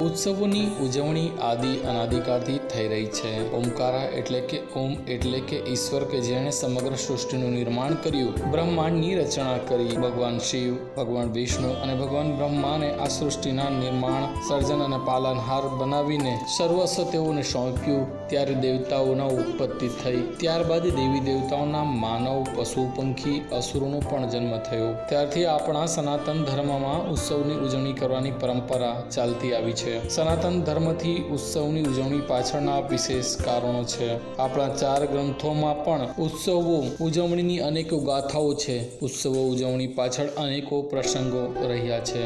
ઉત્સવોની ઉજવણી આદિ અનાદિકાળથી થઈ રહી છે. ઓમકારા એટલે કે ઓમ એટલે કે ઈશ્વર કે જેણે સમગ્ર સૃષ્ટિનું નિર્માણ કર્યું, બ્રહ્માંડની રચના કરી. ભગવાન શિવ, ભગવાન વિષ્ણુ અને ભગવાન બ્રહ્માને આ સૃષ્ટિના નિર્માણ, સર્જન અને પાલનહાર બનાવીને સર્વસ્વ તેઓને સોંપ્યું. ત્યારે દેવતાઓના ઉત્પત્તિ થઈ. ત્યારબાદ દેવી દેવતાઓના માનવ, પશુ, પંખી, અસુરોનો પણ જન્મ થયો. ત્યારથી આપણા સનાતન ધર્મમાં ઉત્સવની ઉજવણી કરવાની પરંપરા ચાલતી આવી છે. સનાતન ધર્મથી ઉત્સવની ઉજવણી પાછળના વિશેષ કારણો છે. આપણા 4 ગ્રંથોમાં પણ ઉત્સવો ઉજવણીની અનેકો ગાથાઓ છે. ઉત્સવો ઉજવણી પાછળ અનેકો પ્રસંગો રહ્યા છે.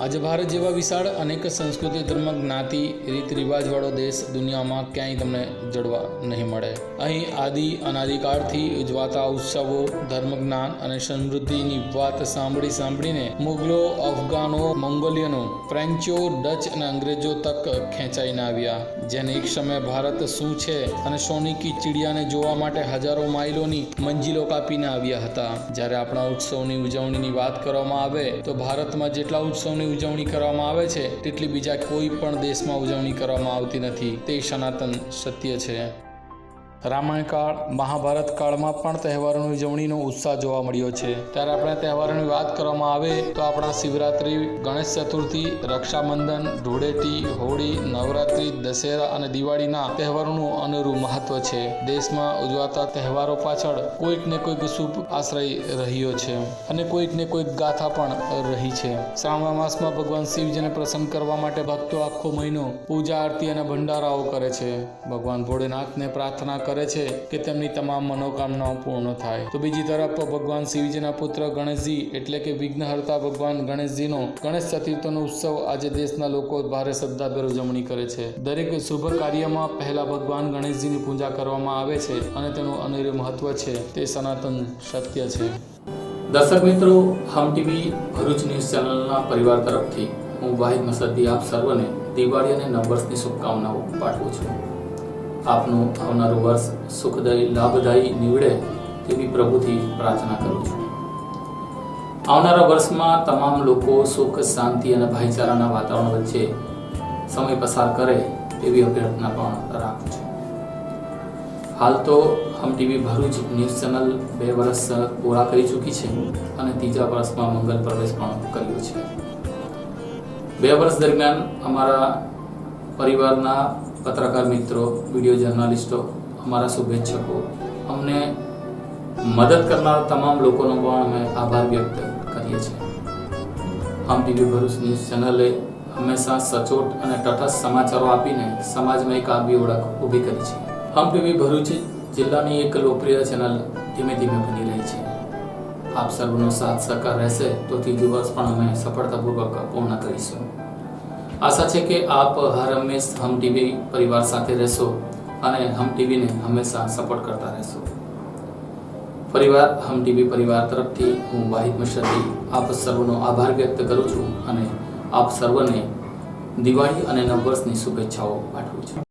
આજે ભારત જેવા વિશાળ અનેક સંસ્કૃતિ, ધર્મ, જ્ઞાતિ, રીત રિવાજવાળો દેશ દુનિયામાં ક્યાંય તમને જડવા નહીં મળે. અહીં આદિ અનાદિકાળથી ઉજવાતા ઉત્સવો, ધર્મ, જ્ઞાન અને સમૃદ્ધિની વાત સાંભળીને મુગલો, અફઘાનો, મંગોલિયનો, ફ્રેન્ચો, ડચ અને અંગ્રેજો તક ખેંચાઈને આવ્યા, જેને એક સમયે ભારત શું છે અને સોની કી ચીડિયાને જોવા માટે હજારો માઇલોની મંજિલો કાપીને આવ્યા હતા. જ્યારે આપણા ઉત્સવની ઉજવણીની વાત કરવામાં આવે તો ભારતમાં જેટલા ઉત્સવની ઉજવણી કરવામાં આવે છે તેટલી બીજા કોઈ પણ દેશમાં ઉજવણી કરવામાં આવતી નથી. તે સનાતન સત્ય છે. રામાયણ કાળ, મહાભારત કાળમાં પણ તહેવારોની ઉજવણીનો ઉત્સાહ જોવા મળ્યો છે. ત્યારે આપણે તહેવારોની વાત કરવામાં આવે તો આપણા શિવરાત્રિ, ગણેશ ચતુર્થી, રક્ષાબંધન, ધૂળેટી, હોળી, નવરાત્રિ, દશેરા અને દિવાળીના તહેવારોનું અનેરું મહત્વ છે. દેશમાં ઉજવાતા તહેવારો પાછળ કોઈક ને કોઈક શુભ આશ્રય રહ્યો છે અને કોઈક ને કોઈક ગાથા પણ રહી છે. શ્રાવણ માસમાં ભગવાન શિવજીને પ્રસન્ન કરવા માટે ભક્તો આખો મહિનો પૂજા, આરતી અને ભંડારાઓ કરે છે. ભગવાન ભોળેનાથને પ્રાર્થના કરે છે કે તેમની તમામ મનોકામનાઓ પૂર્ણ થાય. તો બીજી તરફ ભગવાન શિવજીના પુત્ર ગણેશજી એટલે કે વિઘ્નહર્તા ભગવાન ગણેશજીનો ગણેશ ચતુર્થીનો ઉત્સવ આજે દેશના લોકો ભારે શ્રદ્ધાભેર ઉજવણી કરે છે. દરેક શુભ કાર્યમાં પહેલા ભગવાન ગણેશજીની પૂજા કરવામાં આવે છે અને તેનું અનેરું મહત્વ છે. તે સનાતન સત્ય છે. દર્શક મિત્રો, હમ ટીવી ભરૂચ ન્યૂઝ ચેનલના પરિવાર તરફથી હું વાહિદ મસદ્દી આપ સર્વને દિવાળી અને નવ વર્ષની શુભકામનાઓ પાઠવું છું. આપનું આવનારું વર્ષ સુખદાયી, લાભદાયી નીવડે તેવી પ્રભુથી પ્રાર્થના કરું છું. આવનારા વર્ષમાં તમામ લોકો સુખ, શાંતિ અને ભાઈચારાના વાતાવરણ વચ્ચે સમય પસાર કરે તેવી અભ્યર્થના પણ રાખું છું. હાલ તો હમ ટીવી ભરૂચ ન્યૂઝ ચેનલ 2 વર્ષ પૂરા કરી ચૂકી છે અને 3જા વર્ષમાં મંગલ પ્રવેશ પણ કર્યો છે. 2 વર્ષ દરમિયાન અમારા પરિવારના પત્રકાર મિત્રો, વિડીયો જર્નાલિસ્ટો, અમારા શુભેચ્છકો, અમને મદદ કરનાર તમામ લોકોનો પણ અમે આભાર વ્યક્ત કરીએ છીએ. હમ ટીવી ભરૂચ ન્યૂઝ ચેનલે હંમેશા સચોટ અને તટસ્થ સમાચારો આપીને સમાજમાં એક આગવી ઓળખ ઊભી કરી છે. હમ ટીવી ભરૂચ જિલ્લાની એક લોકપ્રિય ચેનલ ધીમે ધીમે બની રહી છે. આપ સર્વનો સાથ સહકાર રહેશે તો 3જું વર્ષ પણ અમે સફળતાપૂર્વક પૂર્ણ કરીશું. આશા છે કે આપ હર હંમેશ હમ ટીવી પરિવાર સાથે રહેશો અને હમ ટીવીને હંમેશા સપોર્ટ કરતા રહેશો. પરિવાર હમ ટીવી પરિવાર તરફથી હું વાહિદ મસદ્દી આપ સર્વનો આભાર વ્યક્ત કરું છું અને આપ સર્વને દિવાળી અને નવ વર્ષની શુભેચ્છાઓ પાઠવું છું.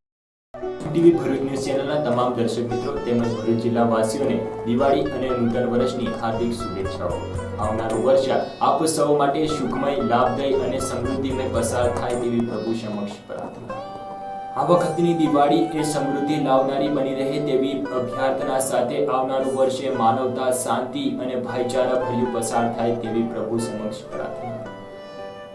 ટીવી ભરૂચ ન્યૂઝ ચેનલના તમામ દર્શક મિત્રો તેમજ ભરૂચ જિલ્લા વાસીઓને દિવાળી અને નૂતન વર્ષની હાર્દિક શુભેચ્છાઓ. આવનારું વર્ષ આપ સૌ માટે સુખમય, લાભદાયી અને સમૃદ્ધિમય પસાર થાય તેવી પ્રભુ સમક્ષ પ્રાર્થના. આ વખતની દિવાળી એ સમૃદ્ધિ લાવનારી બની રહે તેવી અભ્યર્થના સાથે આવનારું વર્ષે માનવતા, શાંતિ અને ભાઈચારા ભર્યું પસાર થાય તેવી પ્રભુ સમક્ષ પ્રાર્થના.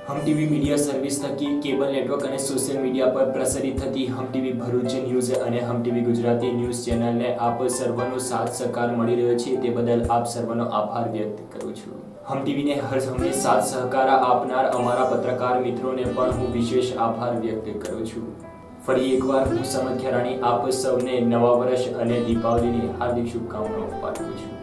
હમ ટીવી મીડિયા સર્વિસ થકી કેબલ નેટવર્ક અને સોશિયલ મીડિયા પર પ્રસારિત થતી હમ ટીવી ભરૂચ ન્યૂઝ અને હમ ટીવી ગુજરાતી ન્યૂઝ ચેનલને આપ સર્વનો સાથ સહકાર મળી રહ્યો છે તે બદલ આપ સર્વનો આભાર વ્યક્ત કરું છું. હમ ટીવીને હર હંમેશ સાથ સહકાર આપનાર અમારા પત્રકાર મિત્રોને પણ હું વિશેષ આભાર વ્યક્ત કરું છું. ફરી એકવાર હું સમદ ખેરાણી આપ સૌને નવા વર્ષ અને દીપાવલીની હાર્દિક શુભકામનાઓ પાઠવું છું.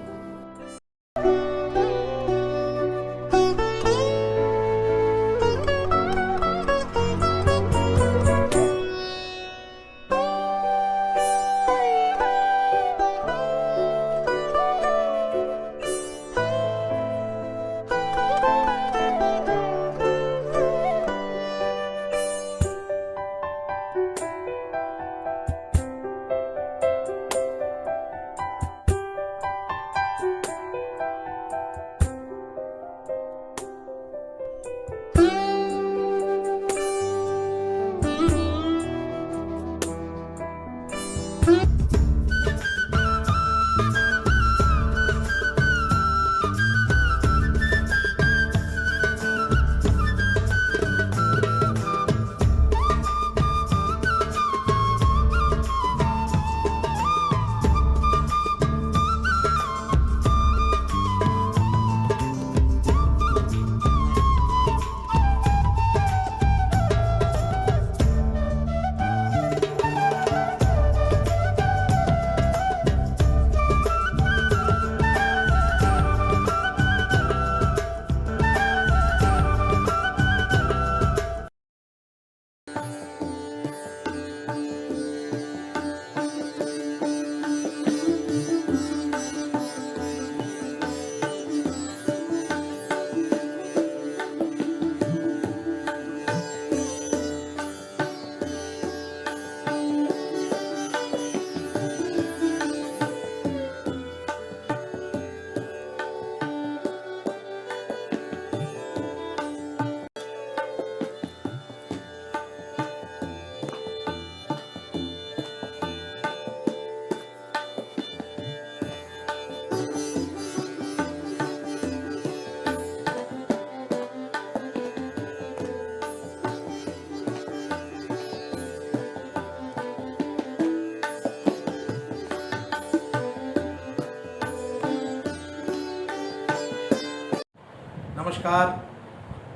નમસ્કાર,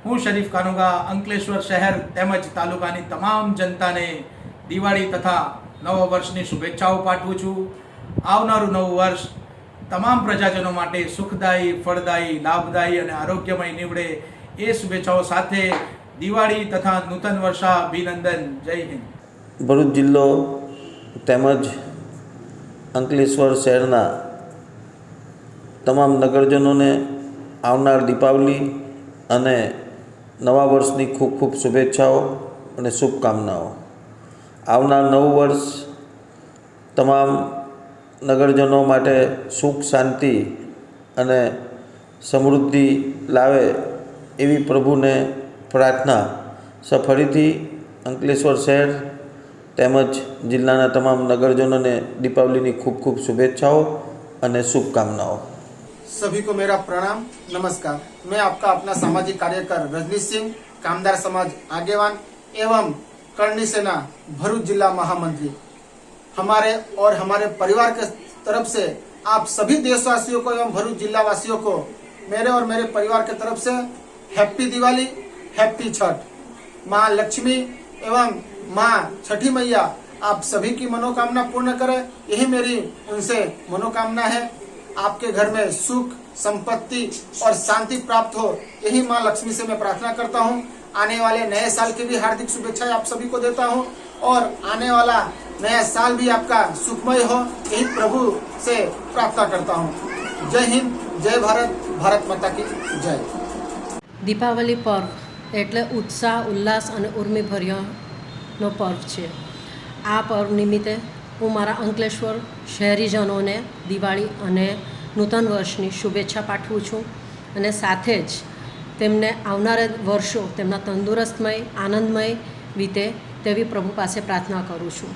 હું શરીફ કાનુગા અંકલેશ્વર શહેર તેમજ તાલુકાની તમામ જનતાને દિવાળી તથા નવા વર્ષની શુભેચ્છાઓ પાઠવું છું. આવનારું નવું વર્ષ તમામ પ્રજાજનો માટે સુખદાયી, ફળદાયી, લાભદાયી અને આરોગ્યમય નીવડે એ શુભેચ્છાઓ સાથે દિવાળી તથા નૂતન વર્ષાભિનંદન. જય હિન્દ. ભરૂચ જિલ્લો તેમજ અંકલેશ્વર શહેરના તમામ નગરજનોને આવનાર દીપાવલી અને નવા વર્ષની ખૂબ ખૂબ શુભેચ્છાઓ અને શુભકામનાઓ. આવનાર નવું વર્ષ તમામ નગરજનો માટે સુખ, શાંતિ અને સમૃદ્ધિ લાવે એવી પ્રભુને પ્રાર્થના. ફરીથી અંકલેશ્વર શહેર તેમજ જિલ્લાના તમામ નગરજનોને દીપાવલીની ખૂબ ખૂબ શુભેચ્છાઓ અને शुभकामनाओं. सभी को मेरा प्रणाम, नमस्कार. मैं आपका अपना सामाजिक कार्यकर रजनीश सिंह, कामदार समाज आगेवान एवं करनी सेना भरूच जिला महामंत्री. हमारे और हमारे परिवार के तरफ से आप सभी देशवासियों को एवं भरूच जिला वासियों को मेरे और मेरे परिवार के तरफ से हैप्पी दिवाली, हैप्पी छठ. माँ लक्ष्मी एवं माँ छठी मैया आप सभी की मनोकामना पूर्ण करे, यही मेरी उनसे मनोकामना है. आपके घर में सुख, संपत्ति और शांति प्राप्त हो, यही माँ लक्ष्मी से मैं प्रार्थना करता हूँ. आने वाले नए साल की भी हार्दिक शुभेच्छाएं आप सभी को देता हूँ और आने वाला नया साल भी आपका सुखमय हो, यही प्रभु से प्रार्थना करता हूँ. जय हिंद, जय भारत, भारत माता की जय. દીપાવલી પર્વ એટલે ઉત્સાહ, ઉલ્લાસ અને ઉર્મિભર્યાનો પર્વ છે. આ પર્વ નિમિત્તે હું મારા અંકલેશ્વર શહેરીજનોને દિવાળી અને નૂતન વર્ષની શુભેચ્છા પાઠવું છું અને સાથે જ તેમને આવનારા વર્ષો તેમના તંદુરસ્તમય, આનંદમય વીતે તેવી પ્રભુ પાસે પ્રાર્થના કરું છું.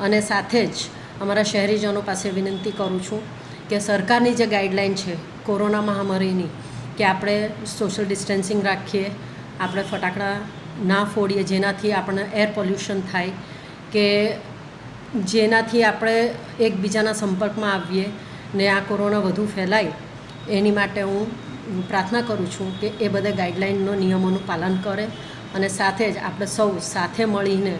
અને સાથે જ અમારા શહેરીજનો પાસે વિનંતી કરું છું કે સરકારની જે ગાઈડલાઈન છે કોરોના મહામારીની, કે આપણે સોશિયલ ડિસ્ટન્સિંગ રાખીએ આપણે ફટાકડા ના ફોડીએ, જેનાથી આપણને એર પોલ્યુશન થાય કે જેનાથી આપણે એકબીજાના સંપર્કમાં આવીએ ને આ કોરોના વધુ ફેલાય. એની માટે હું પ્રાર્થના કરું છું કે એ બધા ગાઈડલાઇનનો નિયમોનું પાલન કરે અને સાથે જ આપણે સૌ સાથે મળીને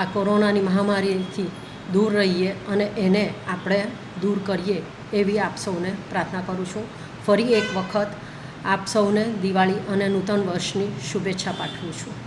આ કોરોનાની મહામારીથી દૂર રહીએ અને એને આપણે દૂર કરીએ એવી આપ સૌને પ્રાર્થના કરું છું. ફરી એક વખત આપ સૌને દિવાળી અને નૂતન વર્ષની શુભેચ્છા પાઠવું છું.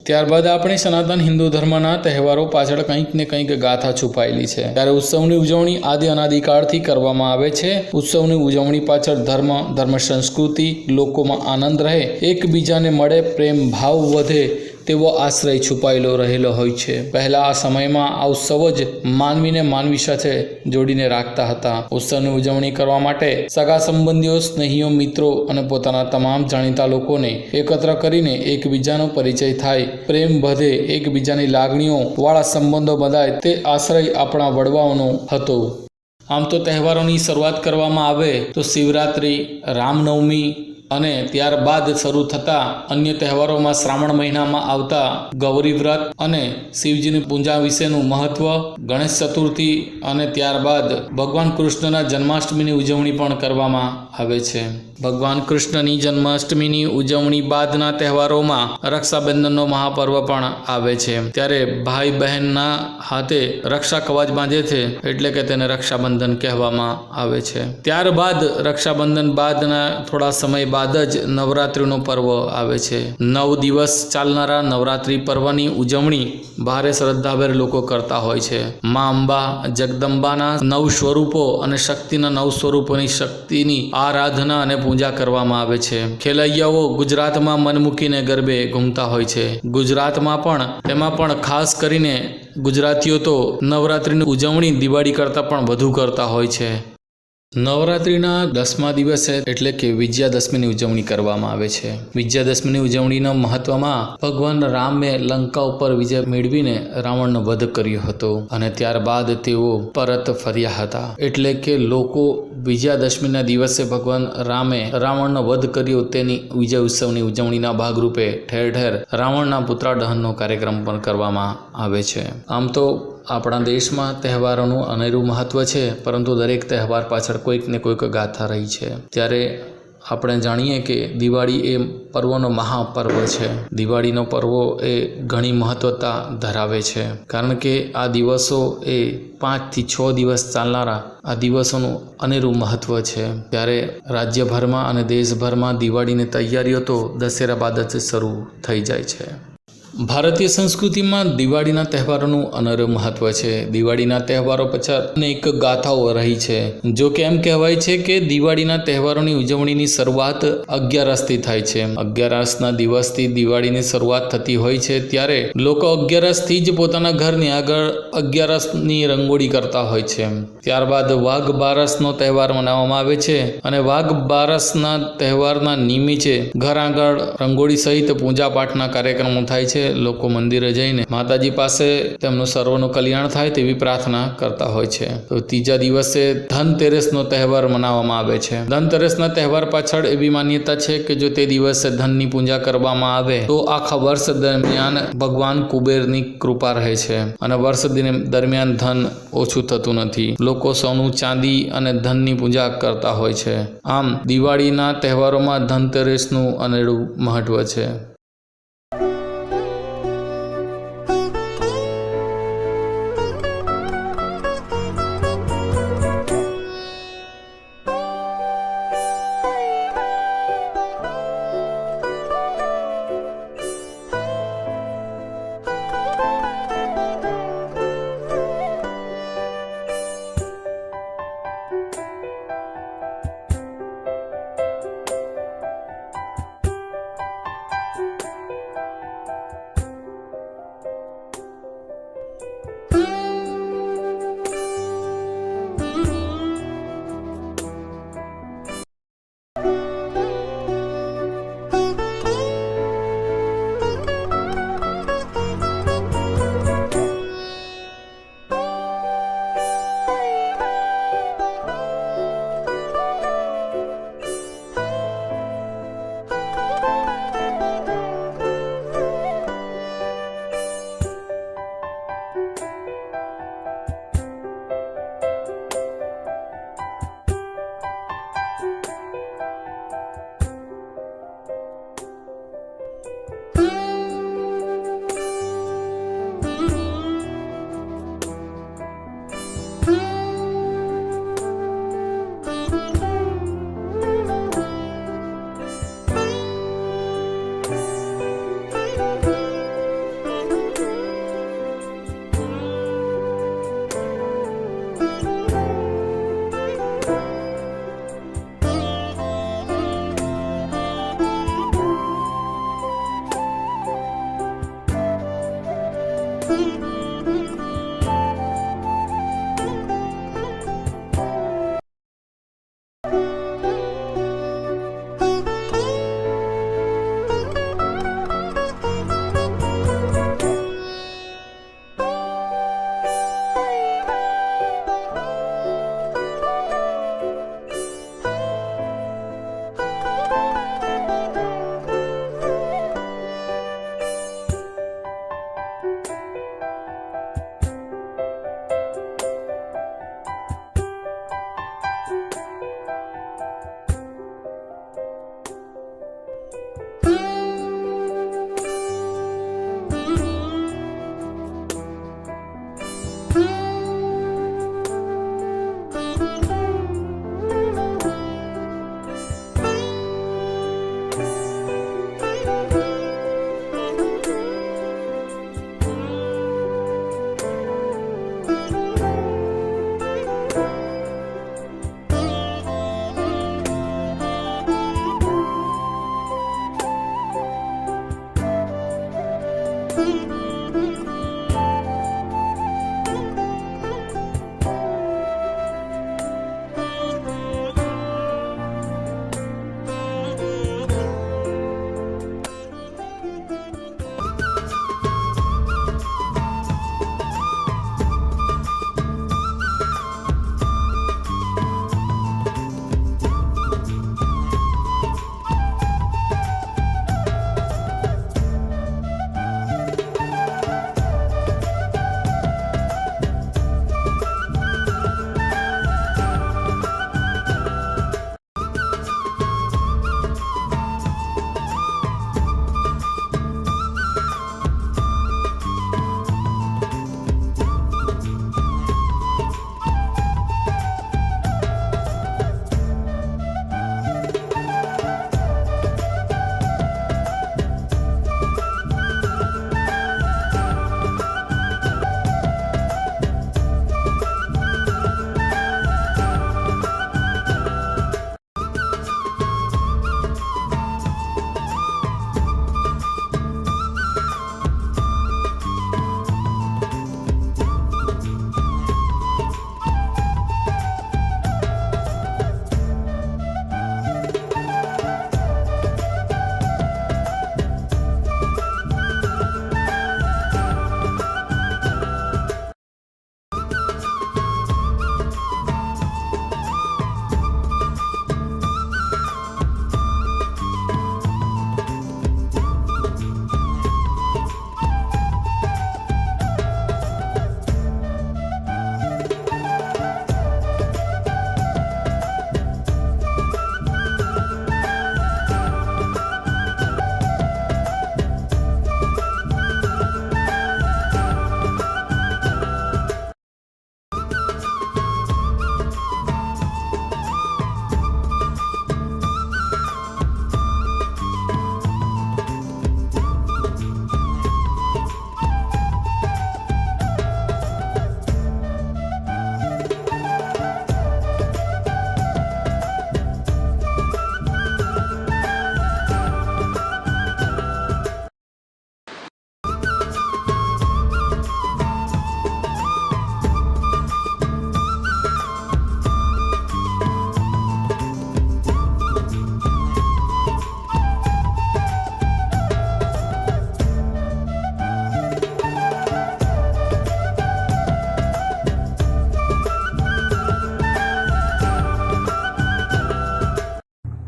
ત્યારબાદ આપણી સનાતન હિન્દુ ધર્મના તહેવારો પાછળ કંઈક ને કંઈક ગાથા છુપાયેલી છે. ત્યારે ઉત્સવની ઉજવણી આદિ અનાદિકાળથી કરવામાં આવે છે. ઉત્સવની ઉજવણી પાછળ ધર્મ સંસ્કૃતિ, લોકોમાં આનંદ રહે, એકબીજાને મળે, પ્રેમ ભાવ વધે તેવો આશ્રય છુપાયેલો રહેલો હોય છે. પહેલા આ સમયમાં આ ઉત્સવ જ માનવીને માનવી સાથે જોડીને રાખતા હતા. ઉત્સવની ઉજવણી કરવા માટે સગા સંબંધીઓ, સ્નેહીઓ, મિત્રો અને પોતાના તમામ જાણીતા લોકોને એકત્ર કરીને એકબીજાનો પરિચય થાય, પ્રેમ વધે, એકબીજાની લાગણીઓ વાળા સંબંધો બંધાય તે આશ્રય આપણા વડવાઓનો હતો. આમ તો તહેવારોની શરૂઆત કરવામાં આવે તો શિવરાત્રિ, રામનવમી અને ત્યારબાદ શરૂ થતા અન્ય તહેવારોમાં શ્રાવણ મહિનામાં આવતા ગૌરી વ્રત અને શિવજીની પૂજા વિશેનું મહત્વ, ગણેશ ચતુર્થી અને ત્યારબાદ ભગવાન કૃષ્ણના જન્માષ્ટમીની ઉજવણી પણ કરવામાં આવે છે. ભગવાન કૃષ્ણની જન્માષ્ટમીની ઉજવણી બાદના તહેવારોમાં રક્ષાબંધનનો મહાપર્વ પણ આવે છે. ત્યારે ભાઈ બહેનના હાથે રક્ષા કવચ બાંધે છે, એટલે કે તેને રક્ષાબંધન કહેવામાં આવે છે. ત્યારબાદ રક્ષાબંધન બાદના થોડા સમય બાદ જ નવરાત્રિનો પર્વ આવે છે. 9 દિવસ ચાલનારા નવરાત્રિ પર્વની ઉજવણી ભારે શ્રદ્ધાભેર લોકો કરતા હોય છે. મા અંબા જગદંબાના 9 સ્વરૂપો અને શક્તિના 9 સ્વરૂપોની શક્તિની આરાધના અને પૂજા કરવામાં આવે છે. ખેલૈયાઓ ગુજરાતમાં મન મૂકીને ગરબે ઘૂમતા હોય છે. ગુજરાતમાં પણ તેમાં પણ ખાસ કરીને ગુજરાતીઓ તો નવરાત્રિની ઉજવણી દિવાળી કરતાં પણ વધુ કરતા હોય છે. નવરાત્રિના 10મા દિવસે એટલે કે વિજયાદશમીની ઉજવણી કરવામાં આવે છે. વિજયાદશમીની ઉજવણીના મહત્વમાં ભગવાન રામે લંકા ઉપર વિજય મેળવીને રાવણનો વધ કર્યો હતો અને ત્યારબાદ તેઓ પરત ફર્યા હતા. એટલે કે લોકો વિજયાદશમીના દિવસે ભગવાન રામે રાવણનો વધ કર્યો તેની વિજય ઉત્સવની ઉજવણીના ભાગરૂપે ઠેર ઠેર રાવણના પુતળા દહનનો કાર્યક્રમ પણ કરવામાં આવે છે. આમ તો આપણા દેશમાં તહેવારોનું અનેરું મહત્ત્વ છે, પરંતુ દરેક તહેવાર પાછળ કોઈક ને કોઈક ગાથા રહી છે. ત્યારે આપણે જાણીએ કે દિવાળી એ પર્વનો મહાપર્વ છે. દિવાળીનો પર્વ એ ઘણી મહત્વતા ધરાવે છે, કારણ કે આ દિવસો એ 5 થી 6 દિવસ ચાલનારા આ દિવસોનું અનેરું મહત્ત્વ છે. ત્યારે રાજ્યભરમાં અને દેશભરમાં દિવાળીની તૈયારીઓ તો દશેરા બાદ જ શરૂ થઈ જાય છે. ભારતીય સંસ્કૃતિમાં દિવાળીના તહેવારોનું અનેરું મહત્ત્વ છે. દિવાળીના તહેવારો પાછળ અનેક ગાથાઓ રહી છે. જો કે એમ કહેવાય છે કે દિવાળીના તહેવારોની ઉજવણીની શરૂઆત 11સથી થાય છે. 11સના દિવસથી દિવાળીની શરૂઆત થતી હોય છે. ત્યારે લોકો 11સથી જ પોતાના ઘરની આગળ 11સની રંગોળી કરતા હોય છે. ત્યારબાદ વાઘ બારસનો તહેવાર મનાવવામાં આવે છે અને વાઘ બારસના તહેવારના નિમિત્તે ઘર આગળ રંગોળી સહિત પૂજા પાઠના કાર્યક્રમો થાય છે. લોકો મંદિરે જઈને માતાજી પાસે તેમનું સર્વનું કલ્યાણ થાય તેવી પ્રાર્થના કરતા હોય છે. તો ત્રીજા દિવસે ધનતેરસનો તહેવાર મનાવવામાં આવે છે. ધનતેરસના તહેવાર પાછળ એવી માન્યતા છે કે જો તે દિવસે ધનની પૂજા કરવામાં આવે તો આખા વર્ષ દરમિયાન ભગવાન કુબેરની કૃપા રહે છે અને વર્ષ દરમિયાન ધન ઓછું થતું નથી. લોકો સોનું, ચાંદી અને ધનની પૂજા કરતા હોય છે. આમ દિવાળીના તહેવારોમાં ધનતેરસનું અનેરું મહત્વ છે.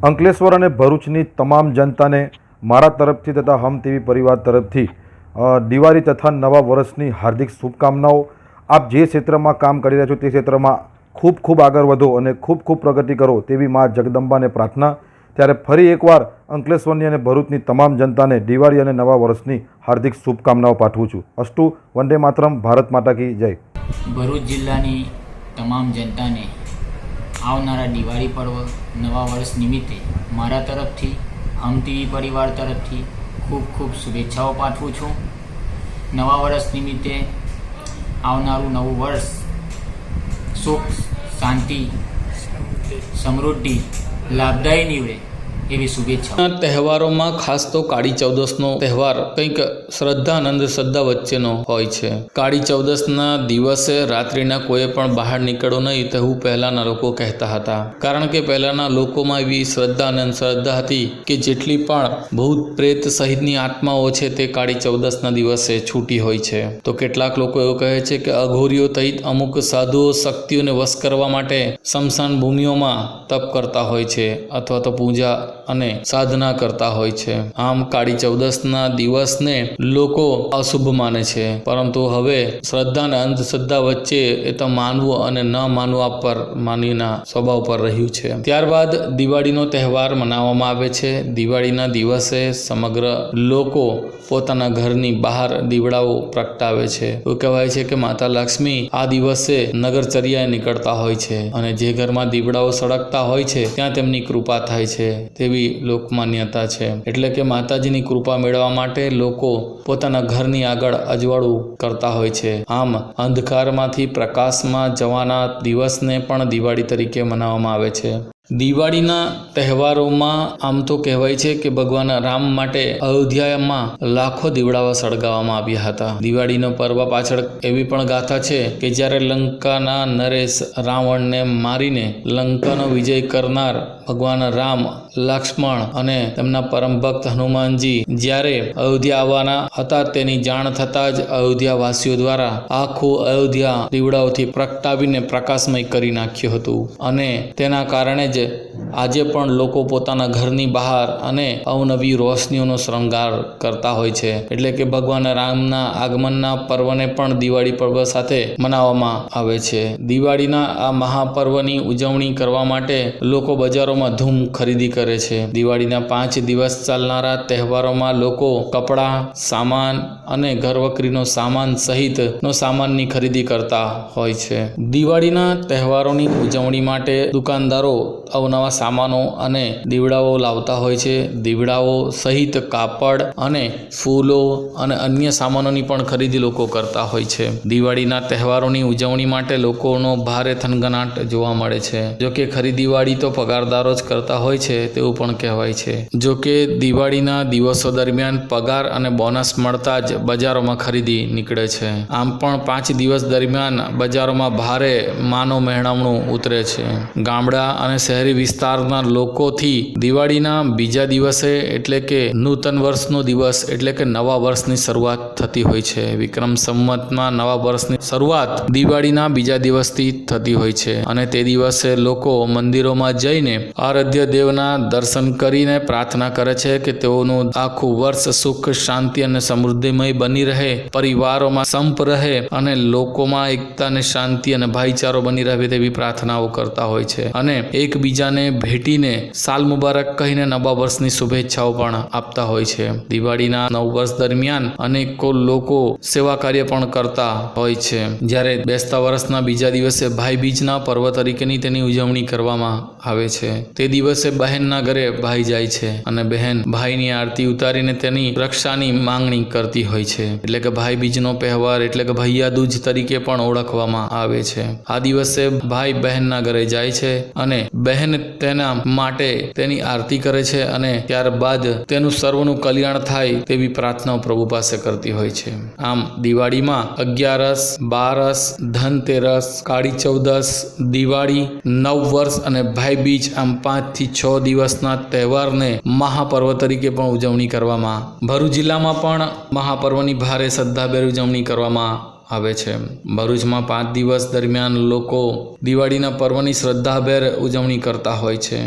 અંકલેશ્વર અને ભરૂચની તમામ જનતાને મારા તરફથી તથા હમ ટીવી પરિવાર તરફથી દિવાળી તથા નવા વર્ષની હાર્દિક શુભકામનાઓ. આપ જે ક્ષેત્રમાં કામ કરી રહ્યા છો તે ક્ષેત્રમાં ખૂબ ખૂબ આગળ વધો અને ખૂબ ખૂબ પ્રગતિ કરો તેવી મા જગદંબાને પ્રાર્થના. ત્યારે ફરી એકવાર અંકલેશ્વરની અને ભરૂચની તમામ જનતાને દિવાળી અને નવા વર્ષની હાર્દિક શુભકામનાઓ પાઠવું છું. અસ્તુ. વંદે માતરમ. ભારત માતા કી જય. ભરૂચ જિલ્લાની તમામ જનતાને આવનારા દિવાળી પર્વ નવા વર્ષ નિમિત્તે મારા તરફથી હમ ટીવી પરિવાર તરફથી ખૂબ ખૂબ શુભેચ્છાઓ પાઠવું છું. નવા વર્ષ નિમિત્તે આવનારું નવું વર્ષ સુખ, શાંતિ, સમૃદ્ધિ, લાભદાયી નીવડે એવી શુભેચ્છા. તહેવારોમાં ખાસ તો કાળી ચૌદસનો તહેવાર કંઈક શ્રદ્ધા અને અંધશ્રદ્ધા વચ્ચેનો હોય છે. કાળી ચૌદસના દિવસે રાત્રિના કોઈએ પણ બહાર નીકળવું નહીં તેવું પહેલાના લોકો કહેતા હતા, કારણ કે પહેલાના લોકોમાં એવી શ્રદ્ધા અને અંધશ્રદ્ધા હતી કે જેટલી પણ ભૂત પ્રેત સહિતની આત્માઓ છે તે કાળી ચૌદસના દિવસે છૂટી હોય છે. તો કેટલાક લોકો એવું કહે છે કે અઘોરીઓ સહિત અમુક સાધુઓ શક્તિઓને વશ કરવા માટે સ્મશાન ભૂમિઓમાં તપ કરતા હોય છે અથવા તો પૂજા અને સાધના કરતા હોય છે. આમ કાળી ચૌદસના દિવસને લોકો અશુભ માને છે, પરંતુ હવે શ્રદ્ધા અને અંધશ્રદ્ધા વચ્ચે એ તો માનવું અને ન માનવા પર માનવીના સ્વભાવ પર રહ્યું છે. ત્યારબાદ દિવાળીનો તહેવાર મનાવવામાં આવે છે. દિવાળીના દિવસે સમગ્ર લોકો પોતાના ઘરની બહાર દીવડાઓ પ્રગટાવે છે. એવું કહેવાય છે કે માતા લક્ષ્મી આ દિવસે નગરચર્યાએ નીકળતા હોય છે અને જે ઘરમાં દીવડાઓ સળગતા હોય છે ત્યાં તેમની કૃપા થાય છે તેવી લોકમાન્યતા છે. એટલે કે માતાજીની કૃપા મેળવવા માટે લોકો પોતાના ઘરની આગળ અજવાળું કરતા હોય છે. આમ અંધકારમાંથી પ્રકાશમાં જવાના દિવસને પણ દિવાળી તરીકે મનાવવામાં આવે છે. દિવાળીના તહેવારોમાં આમ તો કહેવાય છે કે ભગવાન રામ માટે અયોધ્યામાં લાખો દીવડાઓ સળગાવવામાં આવ્યા હતા. દિવાળીનો પર્વ પાછળ એવી પણ ગાથા છે કે જ્યારે લંકાના નરેશ રાવણને મારીને લંકાનો વિજય કરનાર ભગવાન રામ, લક્ષ્મણ અને તેમના પરમ ભક્ત હનુમાનજી જ્યારે અયોધ્યા આવવાના હતા તેની જાણ થતાં જ અયોધ્યાવાસીઓ દ્વારા આખું અયોધ્યા દીવડાઓથી પ્રગટાવીને પ્રકાશમય કરી નાખ્યું હતું. અને તેના કારણે જ આજે પણ લોકો પોતાના ઘરની બહાર અને અવનવી રોશનીઓનો શૃંગાર કરતા હોય છે. એટલે કે ભગવાન રામના આગમનના પર્વને પણ દિવાળી પર્વ સાથે મનાવવામાં આવે છે. દિવાળીના આ મહાપર્વની ઉજવણી કરવા માટે લોકો બજારોમાં ધૂમ ખરીદી કરે છે. દિવાળીના 5 દિવસ ચાલનારા તહેવારોમાં લોકો કપડાં, સામાન અને ઘરવકરીનો સામાન સહિતનો સામાનની ખરીદી કરતા હોય છે. દિવાળીના તહેવારોની ઉજવણી માટે દુકાનદારો અવનવા સામાનો અને દીવડાઓ લાવતા હોય છે. દીવડાઓ સહિત કાપડ અને ફૂલો અને અન્ય સામાનોની પણ ખરીદી લોકો કરતા હોય છે. દિવાળીના તહેવારોની ઉજવણી માટે લોકોનો ભારે થનગનાટ જોવા મળે છે. જોકે ખરી દિવાળી તો પગારદારો જ કરતા હોય છે તેવું પણ કહેવાય છે. જોકે દિવાળીના દિવસો દરમિયાન પગાર અને બોનસ મળતા જ બજારોમાં ખરીદી નીકળે છે. આમ પણ 5 દિવસ દરમિયાન બજારોમાં ભારે માનો મહેણામણું ઉતરે છે. ગામડા અને શહેરી વિસ્તારના લોકોથી દિવાળીના બીજા દિવસે એટલે કે નૂતન વર્ષનો દિવસ એટલે કે નવા વર્ષની શરૂઆત થતી હોય છે. વિક્રમ સંવતમાં નવા વર્ષની શરૂઆત દિવાળીના બીજા દિવસથી થતી હોય છે અને તે દિવસે લોકો મંદિરોમાં જઈને આરાધ્ય દેવના દર્શન કરીને પ્રાર્થના કરે છે કે તેઓનું આખું વર્ષ સુખ, શાંતિ અને સમૃદ્ધિમય બની રહે, પરિવારોમાં સંપ રહે અને લોકોમાં એકતા અને શાંતિ અને ભાઈચારો બની રહે તેવી પ્રાર્થનાઓ કરતા હોય છે અને એકબીજાને ભેટીને સાલ મુબારક કહીને નવા વર્ષની શુભેચ્છાઓ પણ આપતા હોય છે. દિવાળીના નવ વર્ષ દરમિયાન અનેકો લોકો સેવા કાર્ય પણ કરતા હોય છે. જ્યારે બેસતા વર્ષના બીજા દિવસે ભાઈ બીજના પર્વ તરીકેની તેની ઉજવણી કરવામાં આવે છે. તે દિવસે બહેનના ઘરે ભાઈ જાય છે અને બહેન ભાઈની આરતી ઉતારીને તેની રક્ષાની માંગણી કરતી હોય છે. એટલે કે ભાઈ બીજનો તહેવાર એટલે કે ભૈયા દૂજ તરીકે પણ ઓળખવામાં આવે છે. આ દિવસે ભાઈ બહેનના ઘરે જાય છે અને બહેન તેના માટે તેની આરતી કરે છે અને ત્યારબાદ તેનું સર્વનું કલ્યાણ થાય તેવી પ્રાર્થનાઓ પ્રભુ પાસે કરતી હોય છે. આમ દિવાળીમાં 11, 12, ધનતેરસ, કાળી ચૌદસ, દિવાળી, નવ વર્ષ અને ભાઈ બીજ આમ 5 થી 6 દિવસના તહેવારને મહાપર્વ તરીકે પણ ઉજવણી કરવામાં ભરૂચ જિલ્લામાં પણ મહાપર્વની ભારે શ્રદ્ધાભેર ઉજવણી કરવામાં આવે છે. ભરૂચમાં 5 દિવસ દરમિયાન લોકો દિવાળીના પર્વની શ્રદ્ધાભેર ઉજવણી કરતા હોય છે.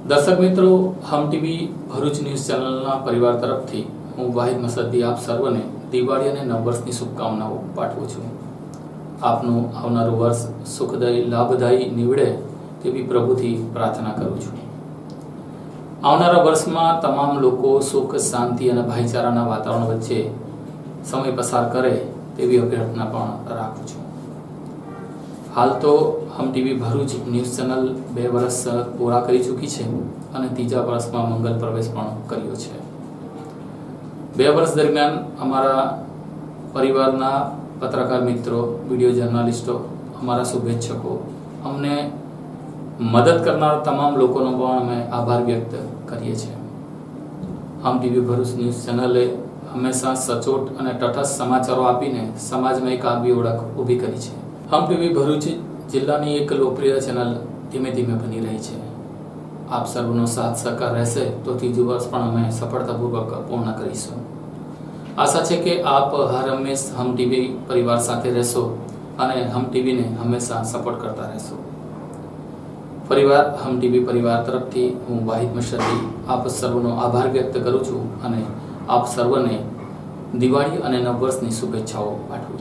દર્શક મિત્રો, હમ ટીવી ભરૂચ ન્યૂઝ ચેનલના પરિવાર તરફથી હું વાહિદ મસદ્દી આપ સર્વને દિવાળી અને નવ વર્ષની શુભકામનાઓ પાઠવું છું. આપનું આવનારું વર્ષ સુખદાયી લાભદાયી નીવડે તેવી પ્રભુથી પ્રાર્થના કરું છું. આવનારા વર્ષમાં તમામ લોકો સુખ, શાંતિ અને ભાઈચારાના વાતાવરણ વચ્ચે સમય પસાર કરે તેવી અભ્યર્થના પણ રાખું છું. હાલ તો હમ ટીવી ભરૂચ ન્યૂઝ ચેનલ 2 વર્ષ પૂરા કરી ચૂકી છે અને ત્રીજા વર્ષમાં મંગલ પ્રવેશ પણ કર્યો છે. 2 વર્ષ દરમિયાન અમારા પરિવારના પત્રકાર મિત્રો, વિડીયો જર્નાલિસ્ટો, અમારા શુભેચ્છકો, અમને મદદ કરનાર તમામ લોકોનો પણ અમે આભાર વ્યક્ત કરીએ છીએ. હમ ટીવી ભરૂચ ન્યૂઝ ચેનલે હંમેશા સચોટ અને તટસ્થ સમાચારો આપીને સમાજમાં એક આગવી ઓળખ ઊભી કરી છે. હમ ટીવી ભરૂચ જિલ્લાની એક લોકપ્રિય ચેનલ ધીમે ધીમે બની રહી છે. આપ સર્વનો સાથ સહકાર રહેશે તો ત્રીજું વર્ષ પણ અમે સફળતાપૂર્વક પૂર્ણ કરીશું. આશા છે કે આપ હર હંમેશ હમ ટીવી પરિવાર સાથે રહેશો અને હમ ટીવીને હંમેશા સપોર્ટ કરતા રહેશો. પરિવાર હમ ટીવી પરિવાર તરફથી હું વાહિદ મસદ્દી આપ સર્વનો આભાર વ્યક્ત કરું છું અને આપ સર્વને દિવાળી અને નવ વર્ષની શુભેચ્છાઓ પાઠવું છું.